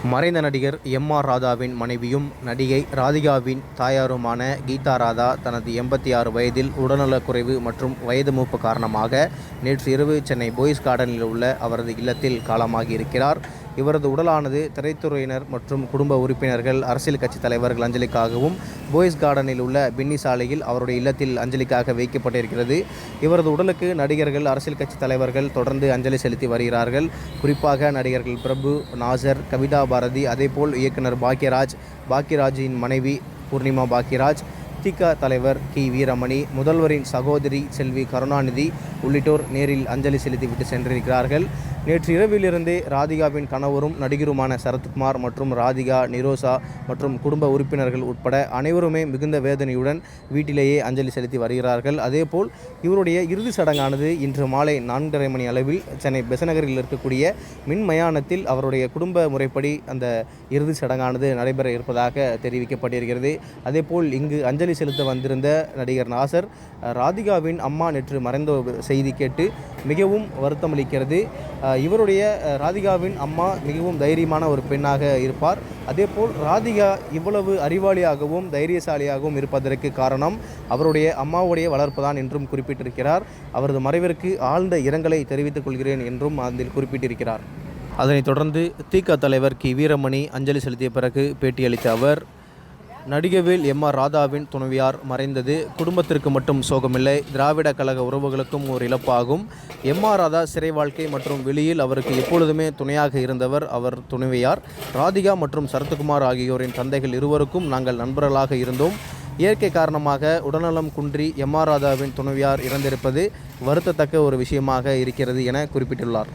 மறைந்த நடிகர் எம்.ஆர். ராதாவின் மனைவியும் நடிகை ராதிகாவின் தாயாருமான கீதா ராதா தனது 86 வயதில் உடல்நலக்குறைவு மற்றும் வயது மூப்பு காரணமாக நேற்று இரவு சென்னை போயஸ் கார்டனில் உள்ள அவரது இல்லத்தில் காலமாகியிருக்கிறார். இவரது உடலானது திரைத்துறையினர் மற்றும் குடும்ப உறுப்பினர்கள், அரசியல் கட்சித் தலைவர்கள் அஞ்சலிக்காகவும் போயஸ் கார்டனில் உள்ள பின்னி சாலையில் அவருடைய இல்லத்தில் அஞ்சலிக்காக வைக்கப்பட்டிருக்கிறது. இவரது உடலுக்கு நடிகர்கள், அரசியல் கட்சித் தலைவர்கள் தொடர்ந்து அஞ்சலி செலுத்தி வருகிறார்கள். குறிப்பாக நடிகர்கள் பிரபு, நாசர், கவிதா பாரதி, அதேபோல் இயக்குனர் பாக்யராஜின் மனைவி பூர்ணிமா பாக்யராஜ், தி.க. தலைவர் கி. வீரமணி, முதல்வரின் சகோதரி செல்வி கருணாநிதி உள்ளிட்டோர் நேரில் அஞ்சலி செலுத்திவிட்டு சென்றிருக்கிறார்கள். நேற்று இரவிலிருந்தே ராதிகாவின் கணவரும் நடிகருமான சரத்குமார் மற்றும் ராதிகா, நிரோஷா மற்றும் குடும்ப உறுப்பினர்கள் உட்பட அனைவருமே மிகுந்த வேதனையுடன் வீட்டிலேயே அஞ்சலி செலுத்தி வருகிறார்கள். அதேபோல் இவருடைய இறுதி சடங்கானது இன்று மாலை 4:30 மணி அளவில் சென்னை பெசநகரில் இருக்கக்கூடிய மின்மயானத்தில் அவருடைய குடும்ப முறைப்படி அந்த இறுதி சடங்கானது நடைபெற இருப்பதாக தெரிவிக்கப்பட்டிருக்கிறது. அதேபோல் இங்கு அஞ்சலி செலுத்த வந்திருந்த நடிகர் நாசர், ராதிகாவின் அம்மா நேற்று மறைந்த செய்தி கேட்டு மிகவும் வருத்தமளிக்கிறது. இவருடைய ராதிகாவின் அம்மா மிகவும் தைரியமான ஒரு பெண்ணாக இருப்பார். அதேபோல் ராதிகா இவ்வளவு அறிவாளியாகவும் தைரியசாலியாகவும் இருப்பதற்கு காரணம் அவருடைய அம்மாவுடைய வளர்ப்புதான் என்றும் குறிப்பிட்டிருக்கிறார். அவரது மறைவிற்கு ஆழ்ந்த இரங்கலை தெரிவித்துக் கொள்கிறேன் என்றும் அதில் குறிப்பிட்டிருக்கிறார். அதனைத் தொடர்ந்து தி.க. தலைவர் கி. வீரமணி அஞ்சலி செலுத்திய பிறகு பேட்டியளித்த அவர், நடிகவேல் எம்.ஆர். ராதாவின் துணைவியார் மறைந்தது குடும்பத்திற்கு மட்டும் சோகமில்லை, திராவிட கழக உறவுகளுக்கும் ஒரு இழப்பாகும். எம்.ஆர். ராதா சிறை வாழ்க்கை மற்றும் வெளியில் அவருக்கு எப்பொழுதுமே துணையாக இருந்தவர் அவர் துணைவியார். ராதிகா மற்றும் சரத்குமார் ஆகியோரின் தந்தைகள் இருவருக்கும் நாங்கள் நண்பர்களாக இருந்தோம். இயற்கை காரணமாக உடல்நலம் குன்றி எம்.ஆர். ராதாவின் துணைவியார் இறந்திருப்பது வருத்தத்தக்க ஒரு விஷயமாக இருக்கிறது என குறிப்பிட்டுள்ளார்.